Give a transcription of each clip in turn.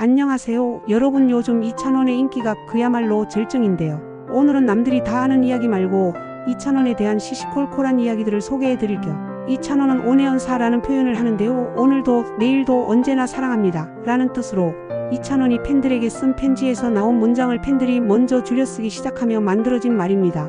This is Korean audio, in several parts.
안녕하세요. 여러분, 요즘 이찬원의 인기가 그야말로 절정인데요. 오늘은 남들이 다 아는 이야기 말고 이찬원에 대한 시시콜콜한 이야기들을 소개해드릴 겸, 이찬원은 온해연사라는 표현을 하는데요. 오늘도 내일도 언제나 사랑합니다 라는 뜻으로 이찬원이 팬들에게 쓴 편지에서 나온 문장을 팬들이 먼저 줄여쓰기 시작하며 만들어진 말입니다.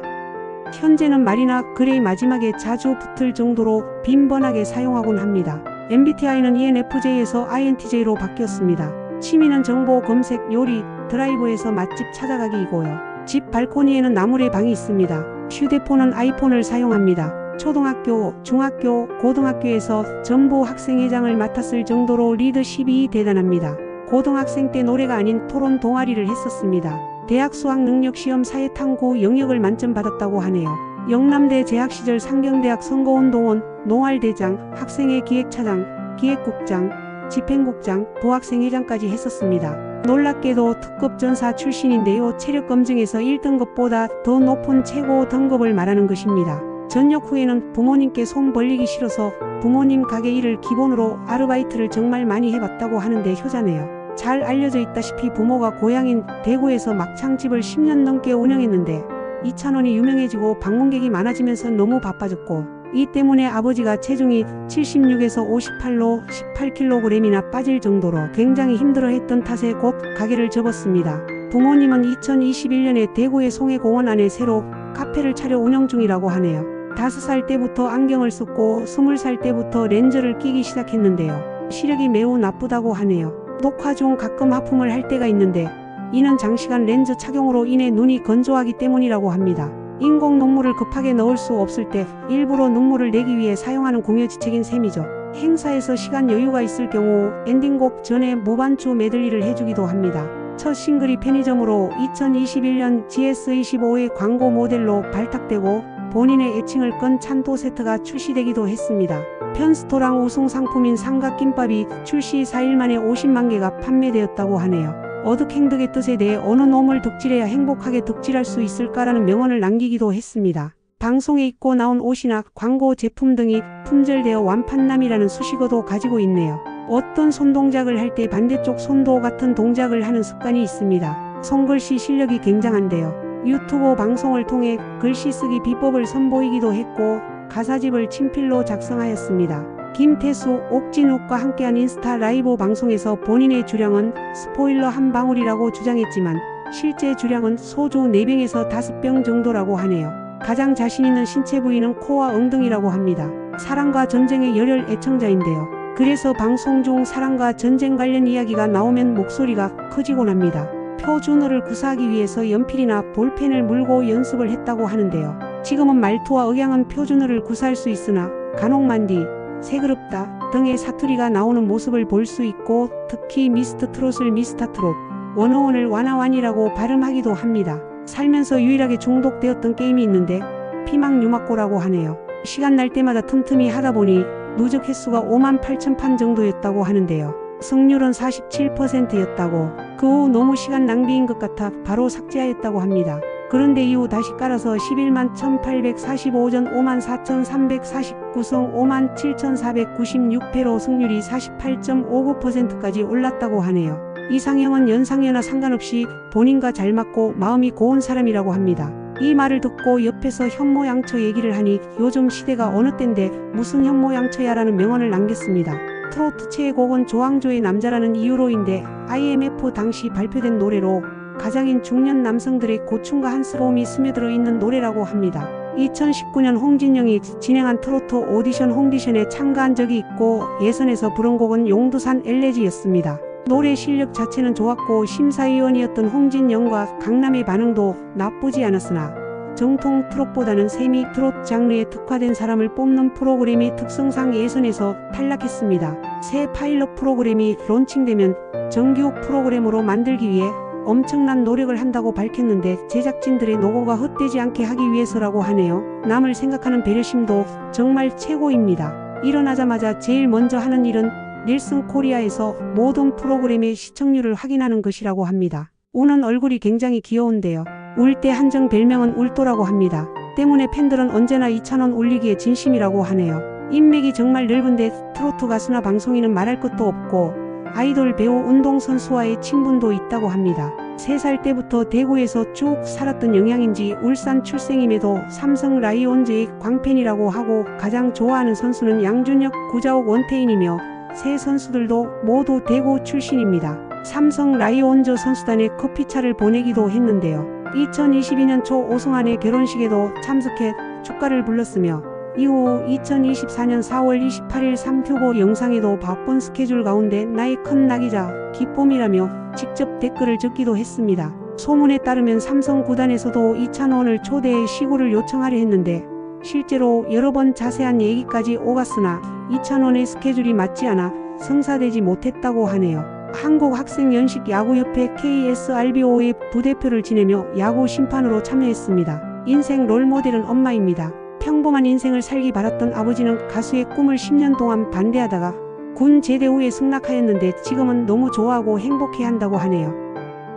현재는 말이나 글의 마지막에 자주 붙을 정도로 빈번하게 사용하곤 합니다. MBTI는 ENFJ에서 INTJ로 바뀌었습니다. 취미는 정보 검색, 요리, 드라이브에서 맛집 찾아가기이고요. 집 발코니에는 나물의 방이 있습니다. 휴대폰은 아이폰을 사용합니다. 초등학교, 중학교, 고등학교에서 전부 학생회장을 맡았을 정도로 리더십이 대단합니다. 고등학생 때 노래가 아닌 토론 동아리를 했었습니다. 대학 수학능력시험 사회탐구 영역을 만점 받았다고 하네요. 영남대 재학 시절 상경대학 선거운동원, 농활대장, 학생회 기획차장, 기획국장, 집행국장, 부학생회장까지 했었습니다. 놀랍게도 특급 전사 출신인데요. 체력 검증에서 1등급보다 더 높은 최고 등급을 말하는 것입니다. 전역 후에는 부모님께 손 벌리기 싫어서 부모님 가게 일을 기본으로 아르바이트를 정말 많이 해봤다고 하는데 효자네요. 잘 알려져 있다시피 부모가 고향인 대구에서 막창집을 10년 넘게 운영했는데 이찬원이 유명해지고 방문객이 많아지면서 너무 바빠졌고, 이 때문에 아버지가 체중이 76에서 58로 18kg이나 빠질 정도로 굉장히 힘들어했던 탓에 곧 가게를 접었습니다. 부모님은 2021년에 대구의 송해공원 안에 새로 카페를 차려 운영 중이라고 하네요. 5살 때부터 안경을 썼고 20살 때부터 렌즈를 끼기 시작했는데요. 시력이 매우 나쁘다고 하네요. 녹화 중 가끔 하품을 할 때가 있는데 이는 장시간 렌즈 착용으로 인해 눈이 건조하기 때문이라고 합니다. 인공 눈물을 급하게 넣을 수 없을 때 일부러 눈물을 내기 위해 사용하는 공여지책인 셈이죠. 행사에서 시간 여유가 있을 경우 엔딩곡 전에 무반주 메들리를 해주기도 합니다. 첫 싱글이 편의점으로 2021년 GS25의 광고 모델로 발탁되고 본인의 애칭을 끈 찬도 세트가 출시되기도 했습니다. 편스토랑 우승 상품인 삼각김밥이 출시 4일 만에 50만 개가 판매되었다고 하네요. 어득행득의 뜻에 대해 어느 놈을 득질해야 행복하게 득질할 수 있을까라는 명언을 남기기도 했습니다. 방송에 입고 나온 옷이나 광고 제품 등이 품절되어 완판남이라는 수식어도 가지고 있네요. 어떤 손동작을 할 때 반대쪽 손도 같은 동작을 하는 습관이 있습니다. 손글씨 실력이 굉장한데요. 유튜브 방송을 통해 글씨 쓰기 비법을 선보이기도 했고 가사집을 친필로 작성하였습니다. 김태수, 옥진욱과 함께한 인스타 라이브 방송에서 본인의 주량은 스포일러 한 방울이라고 주장했지만 실제 주량은 소주 4병에서 5병 정도라고 하네요. 가장 자신 있는 신체 부위는 코와 엉덩이라고 합니다. 사랑과 전쟁의 열혈 애청자인데요. 그래서 방송 중 사랑과 전쟁 관련 이야기가 나오면 목소리가 커지곤 합니다. 표준어를 구사하기 위해서 연필이나 볼펜을 물고 연습을 했다고 하는데요. 지금은 말투와 억양은 표준어를 구사할 수 있으나 간혹만디, 새그럽다 등의 사투리가 나오는 모습을 볼 수 있고, 특히 미스터 트롯을 미스터트롯, 원어원을 와나완이라고 발음하기도 합니다. 살면서 유일하게 중독되었던 게임이 있는데 피망유막고라고 하네요. 시간 날 때마다 틈틈이 하다 보니 누적 횟수가 58,000판 정도였다고 하는데요. 승률은 47%였다고, 그 후 너무 시간 낭비인 것 같아 바로 삭제하였다고 합니다. 그런데 이후 다시 깔아서 11만 1845전 54,349승 57,496패로 승률이 48.59%까지 올랐다고 하네요. 이상형은 연상연하 상관없이 본인과 잘 맞고 마음이 고운 사람이라고 합니다. 이 말을 듣고 옆에서 현모양처 얘기를 하니 요즘 시대가 어느 땐데 무슨 현모양처야 라는 명언을 남겼습니다. 트로트 최애곡은 조항조의 남자라는 이유로인데 IMF 당시 발표된 노래로 가장인 중년 남성들의 고충과 한스러움이 스며들어 있는 노래라고 합니다. 2019년 홍진영이 진행한 트로트 오디션 홍디션에 참가한 적이 있고 예선에서 부른 곡은 용두산 엘레지였습니다. 노래 실력 자체는 좋았고 심사위원이었던 홍진영과 강남의 반응도 나쁘지 않았으나 정통 트롯보다는 세미 트롯 장르에 특화된 사람을 뽑는 프로그램이 특성상 예선에서 탈락했습니다. 새 파일럿 프로그램이 론칭되면 정규 프로그램으로 만들기 위해 엄청난 노력을 한다고 밝혔는데 제작진들의 노고가 헛되지 않게 하기 위해서라고 하네요. 남을 생각하는 배려심도 정말 최고입니다. 일어나자마자 제일 먼저 하는 일은 닐슨 코리아에서 모든 프로그램의 시청률을 확인하는 것이라고 합니다. 우는 얼굴이 굉장히 귀여운데요. 울 때 한정 별명은 울도라고 합니다. 때문에 팬들은 언제나 이찬원 울리기에 진심이라고 하네요. 인맥이 정말 넓은데 트로트 가수나 방송인은 말할 것도 없고 아이돌 배우 운동선수와의 친분도 있다고 합니다. 3살 때부터 대구에서 쭉 살았던 영향인지 울산 출생임에도 삼성 라이온즈의 광팬이라고 하고 가장 좋아하는 선수는 양준혁, 구자욱, 원태인이며 세 선수들도 모두 대구 출신입니다. 삼성 라이온즈 선수단에 커피차를 보내기도 했는데요. 2022년 초 오승환의 결혼식에도 참석해 축가를 불렀으며 이후 2024년 4월 28일 3튜브 영상에도 바쁜 스케줄 가운데 나의 큰 낙이자 기쁨이라며 직접 댓글을 적기도 했습니다. 소문에 따르면 삼성 구단에서도 이찬원을 초대해 시구를 요청하려 했는데 실제로 여러 번 자세한 얘기까지 오갔으나 이찬원의 스케줄이 맞지 않아 성사되지 못했다고 하네요. 한국학생연식야구협회 KSRBO의 부대표를 지내며 야구 심판으로 참여했습니다. 인생 롤모델은 엄마입니다. 평범한 인생을 살기 바랐던 아버지는 가수의 꿈을 10년 동안 반대하다가 군 제대 후에 승낙하였는데 지금은 너무 좋아하고 행복해한다고 하네요.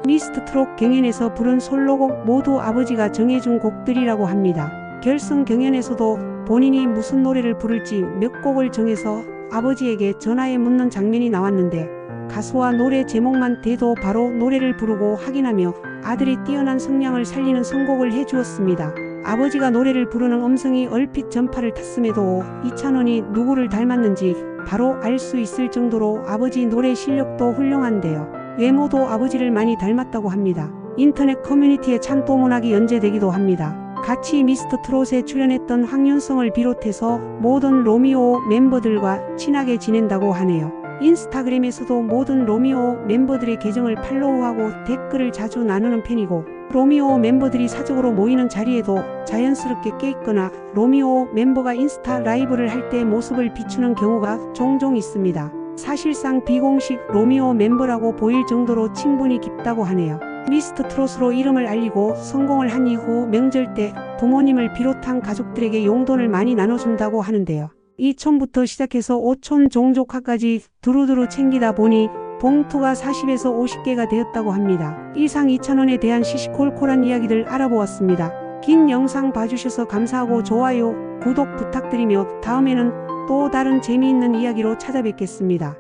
미스터 트롯 경연에서 부른 솔로곡 모두 아버지가 정해준 곡들이라고 합니다. 결승 경연에서도 본인이 무슨 노래를 부를지 몇 곡을 정해서 아버지에게 전화해 묻는 장면이 나왔는데 가수와 노래 제목만 대도 바로 노래를 부르고 확인하며 아들의 뛰어난 성량을 살리는 선곡을 해주었습니다. 아버지가 노래를 부르는 음성이 얼핏 전파를 탔음에도 이찬원이 누구를 닮았는지 바로 알 수 있을 정도로 아버지 노래 실력도 훌륭한데요. 외모도 아버지를 많이 닮았다고 합니다. 인터넷 커뮤니티에 찬또문학이 연재되기도 합니다. 같이 미스터 트롯에 출연했던 황윤성을 비롯해서 모든 로미오 멤버들과 친하게 지낸다고 하네요. 인스타그램에서도 모든 로미오 멤버들의 계정을 팔로우하고 댓글을 자주 나누는 편이고 로미오 멤버들이 사적으로 모이는 자리에도 자연스럽게 껴있거나 로미오 멤버가 인스타 라이브를 할 때 모습을 비추는 경우가 종종 있습니다. 사실상 비공식 로미오 멤버라고 보일 정도로 친분이 깊다고 하네요. 미스터 트롯으로 이름을 알리고 성공을 한 이후 명절 때 부모님을 비롯한 가족들에게 용돈을 많이 나눠준다고 하는데요. 2촌부터 시작해서 5촌 종족화까지 두루두루 챙기다 보니 봉투가 40에서 50개가 되었다고 합니다. 이상 이찬원에 대한 시시콜콜한 이야기들 알아보았습니다. 긴 영상 봐주셔서 감사하고 좋아요, 구독 부탁드리며 다음에는 또 다른 재미있는 이야기로 찾아뵙겠습니다.